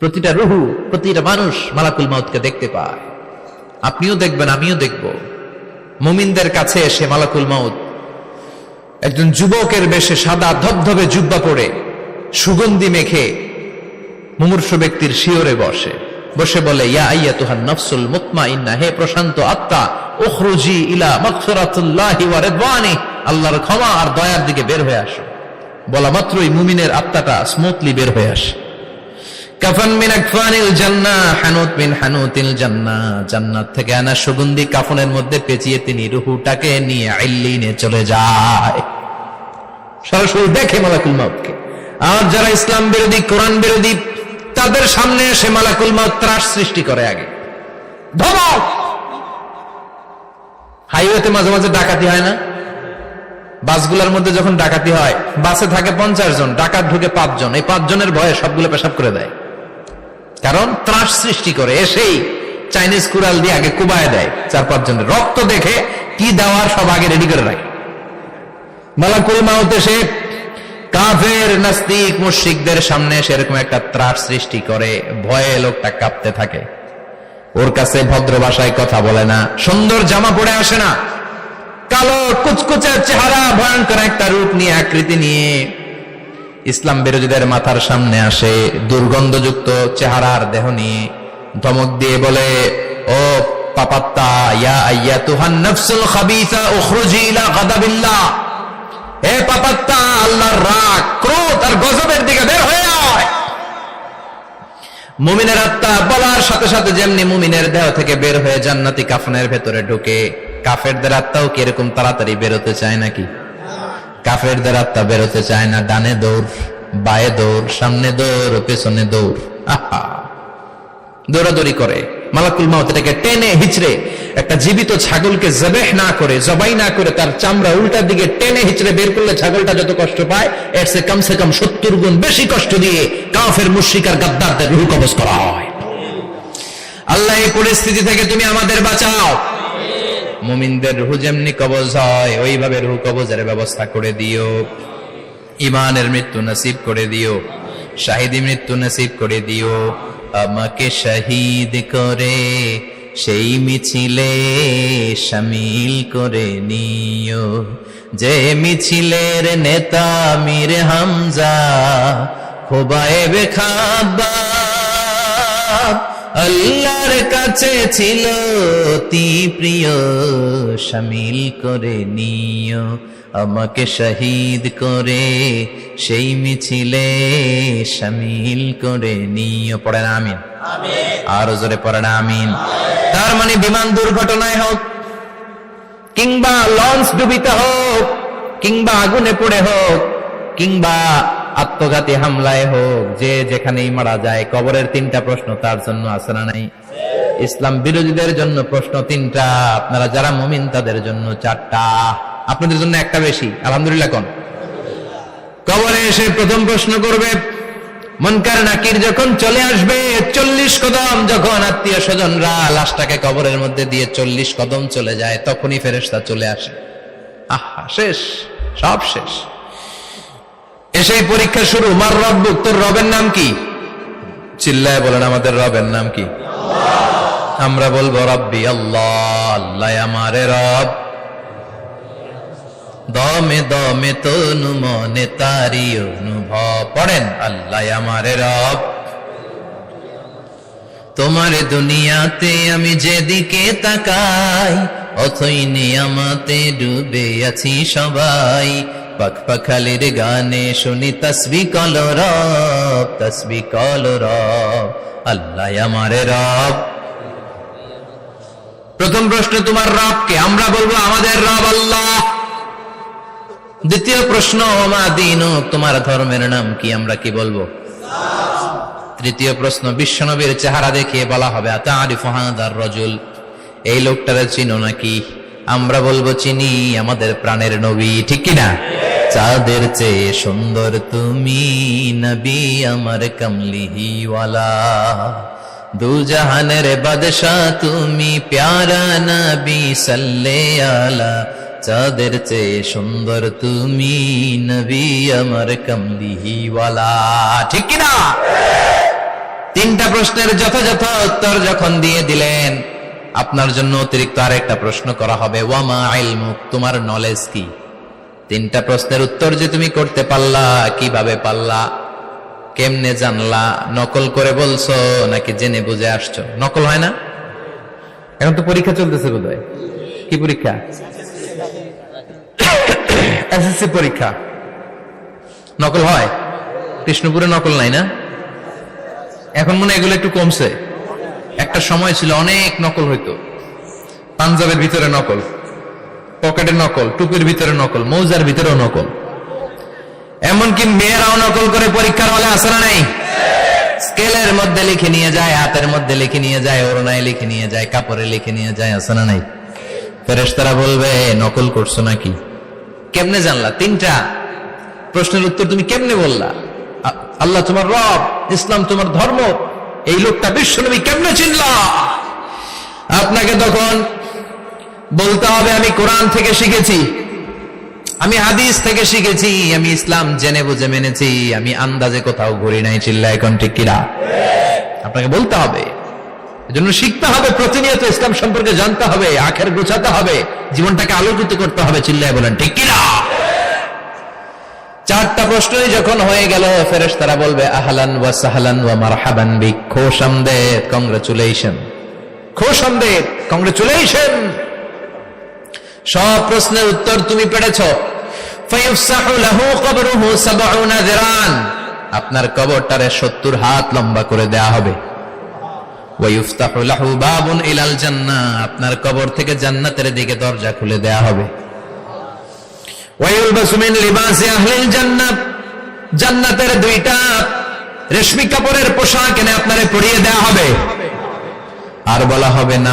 প্রতিটা রুহু, প্রতিটা মানুষ মালাকুল মাউতকে দেখতে পায়। আপনিও দেখবেন, আমিও দেখব। মুমিনদের কাছে এসে মালাকুল মাউত একজন যুবকের বেশে সাদা ধবধবে জুব্বা পরে সুগন্ধি মেখে মুমূর্ষু ব্যক্তির শিয়রে বসে বলে, ইয়া আইয়াতুহান নাফসুল মুতমাইন্নাহ, হে প্রশান্ত আত্মা, উখরুজি ইলা মাগফিরাতুল্লাহি ওয়া রিদওয়ানি, আল্লাহর ক্ষমা আর দয়ার দিকে বের হয়ে আসো। বলা মাত্রই মুমিনের আত্মাটা স্মুথলি বের হয়ে আসে। কাফান মিন আকফানিল জান্নাহ, হানুত মিন হানুতিল জান্নাহ, জান্নাত থেকে আনা সুগন্ধি কাফনের মধ্যে পেঁচিয়ে তিনি রূহটাকে নিয়ে ইল্লিনে চলে যায়। সরাসরি দেখে মালাকুল মাউতকে। আর যারা ইসলাম বিরোধী, কোরআন বিরোধী, তাদের সামনে এসে মালাকুল মাউত ত্রাস সৃষ্টি করে। আগে ধমক। হাইওয়েতে মাঝে মাঝে ডাকাতি হয় না? বাসগুলোর মধ্যে যখন ডাকাতি হয়, বাসে থাকে 50 জন, ডাকাত ঢুকে 5 জন। এই 5 জনের ভয়ে সবগুলো পেশাব করে দেয়, কারণ ত্রাস সৃষ্টি করে। এসেই চাইনিজ কুড়াল দিয়ে আগে কুবায় দেয় 4-5 জনের। রক্ত দেখে কি দেওয়ার সব আগে রেডি করে রাখে। মালাকুল মাউত এসে কাফের, নাস্তিক, মুশরিকদের সামনে সেরকম একটা ত্রাস সৃষ্টি করে। ভয়ে লোকটা কাঁপতে থাকে। ওর কাছে ভদ্র ভাষায় কথা বলে না, সুন্দর জামা পরে আসে না, কালো কুচকুচে চেহারা, ভয়ঙ্কর একটা রূপ নিয়ে, আকৃতি নিয়ে ইসলাম বিরোধীদের মাথার সামনে আসে। দুর্গন্ধযুক্ত চেহারার দেহ নিয়ে ধমক দিয়ে বলে, ও পাপাত্তা, ইয়া আইয়াতুহান নাফসুল খাবিসা উখরুজি ইলা গাদাবিল্লাহ, হে পাপাত্তা, আল্লাহর রাগ, ক্রোধ আর গজবের দিকে বের হয়ে আয়। মুমিনের আত্মা বলার সাথে সাথে যেমনি মুমিনের দেহ থেকে বের হয়ে জান্নাতি কাফনের ভেতরে ঢুকে, কাফেরদের আত্মাও কি এরকম তাড়াতাড়ি বেরোতে চায় নাকি? কাফেরদের আত্মা বেরোতে চায় না। ডানে দৌড়, বায়ে দৌড়, সামনে দৌড়, পেছনে দৌড়, আহা, দৌড়াদৌড়ি করে। মালাকুল মাউত এটাকে টেনে হিচড়ে, একটা জীবিত ছাগলকে জবাই না করে তার চামড়া উল্টার দিকে টেনে হিচড়ে বের করলে ছাগলটা যত কষ্ট পায়, এর চেয়ে কমসে কম 70 গুণ বেশি কষ্ট দিয়ে কাফের, মুশরিক আর গাদ্দারদের রূহ কবজ করা হয়। আল্লাহ, এই পরিস্থিতি থেকে তুমি আমাদের বাঁচাও। মুমিনদের রূহ যেমনি কবজ হয়, ওইভাবে রূহ কবজের ব্যবস্থা করে দিও। ইমানের মৃত্যু নসিব করে দিও, শাহিদি মৃত্যু নসিব করে দিও। আমাকে শহীদ করে সেই মিছিলে শামিল করে নিও, যে মিছিলের নেতা মীর হামজা, খোবায়েবে খাব্বাব, আল্লাহর কাছে ছিল অতি প্রিয়, শামিল করে নিও। আমাকে শহীদ করে সেই মিছিলে শামিল করে নিও। পড়েন আমিন। আর জোরে পড়েন আমিন। তার মানে বিমান দুর্ঘটনায় হোক, কিংবা লঞ্চ ডুবিতে হোক, কিংবা আগুনে পড়ে হোক, কিংবা আত্মঘাতী হামলায় হোক, যে যেখানেই মারা যায়, কবরের 3টা প্রশ্ন তার জন্য আছে না নাই? ইসলাম বিরোধীদের জন্য প্রশ্ন 3টা, আপনারা যারা মুমিন তাদের জন্য 4টা। আপনাদের জন্য একটা বেশি, আলহামদুলিল্লাহ। কোন কবরে এসে প্রথম প্রশ্ন করবে, মুনকার নাকির যখন চলে আসবে, 40 কদম যখন আত্মীয় স্বজনরা লাশটাকে কবরের মধ্যে দিয়ে 40 কদম চলে যায়, তখনই ফেরেশতা চলে আসে। আহা, শেষ, সব শেষ। এসেই পরীক্ষা শুরু। মার রব্বুক, তোর রবের নাম কি? চিল্লায় বলেন, আমাদের রবের নাম কি? আমরা বলবো রব্বি আল্লাহ, আল্লাহ আমারে রব। দমে দমে তনু মনে তারি অনুভব। পড়েন, আল্লাহ আমারে রব। তোমার দুনিয়াতে আমি যেদিকে তাকাই, অথই নিয়ামতে ডুবে আছি সবাই। পাখপাখালির গানে শুনি তসবিহ কলো রব, তসবিহ কলো রব, আল্লাহ আমারে রব। প্রথম প্রশ্ন, তোমার রব কে? আমরা বলবো আমাদের রব আল্লাহ। দ্বিতীয় প্রশ্ন, ওমা দীনুক, তোমার ধর্মের নাম কি? আমরা কি বলবো? তৃতীয় প্রশ্ন, বিশ্বনবীর চেহারা দেখিয়ে বলা হবে, আতারিফু হাদার রাজুল, এই লোকটারে চিনো নাকি? আমরা বলবো চিনি, আমাদের প্রাণের নবী, ঠিক কিনা? চাঁদের চেয়ে সুন্দর তুমি নবী আমার কমলিহিওয়ালা, দু জাহানের বাদশা তুমি প্যারা নবী সাল্লে আলা, চাঁদের চেয়ে সুন্দর তুমি নবী আমার কমলিহিওয়ালা, ঠিক কিনা? তিনটা প্রশ্নের যথাযথ উত্তর যখন দিয়ে দিলেন, আপনার জন্য অতিরিক্ত আরেকটা প্রশ্ন করা হবে, ওয়ামা ইলমুক, তোমার নলেজ কি? তিনটা প্রশ্নের উত্তর যে তুমি করতে পারলা, কিভাবে পারলা, কেমনে জানলা? নকল করে বলছো নাকি জেনে বুঝে আসছো? নকল হয় না? এখন তো পরীক্ষা চলতেছে বোধহয়। কি পরীক্ষা? এসএসসি পরীক্ষা। নকল হয়? কৃষ্ণপুরে নকল নাই না? এখন মনে হয় এগুলো একটু কমছে। একটা সময় ছিল অনেক নকল হইতো। পাঞ্জাবের ভিতরে নকল, পকেটে নকল, টুপির ভিতরে নকল, মৌজার ভিতরেও নকল। এমনকি মেয়েরাও নকল করে পরীক্ষার হলে আসে না নাই? স্কেলের মধ্যে লিখে নিয়ে যায়, হাতের মধ্যে লিখে নিয়ে যায়, ওড়নায় লিখে নিয়ে যায়, কাপড়ে লিখে নিয়ে যায়, আসে না নাই? ফেরেশতারা বলবে নকল করছো নাকি? কেমনে জানলা? তিনটা প্রশ্নের উত্তর তুমি কেমনে বললা? আল্লাহ তোমার রব, ইসলাম তোমার ধর্ম, এই লোকটা বিশ্বনবী, কেমনে চিনলা? আপনাকে তখন বলতে হবে আমি কোরআন থেকে শিখেছি, আমি হাদিস থেকে শিখেছি, আমি ইসলাম জেনে বুঝে মেনেছি, আমি আন্দাজে কোথাও ঘুরি নাই। চিল্লায় এখন ঠিক কিনা? আপনাকে বলতে হবে। এজন্য শিখতে হবে, প্রতিনিয়ত ইসলাম সম্পর্কে জানতে হবে, আখের গোছাতে হবে, জীবনটাকে আলোকিত করতে হবে। চিল্লায় বলেন ঠিক কিনা? চারটা প্রশ্নই যখন হয়ে গেল, ফেরেশতারা বলবে আহলান ওয়া সাহলান ওয়া মারহাবান বিক, খোশামদেদ, কংগ্রাচুলেশন, খোশামদেদ, কংগ্রাচুলেশন। সব প্রশ্নের উত্তর তুমি পেরেছো। ফায়ুফসাহু লাহু কবরুহু ৭০ যিরান, আপনার কবরটারে ৭০ হাত লম্বা করে দেয়া হবে। ওয়া ইফতাহু লাহু বাবুন ইলাল জান্নাহ, আপনার কবর থেকে জান্নাতের দিকে দরজা খুলে দেয়া হবে। ওয়া ইলবাসু মিন লিবাসি আহলিল জান্নাহ, জান্নাতের দুইটা রেশমি কাপড়ের পোশাক এনে আপনারে পরিয়ে দেয়া হবে। আর বলা হবে না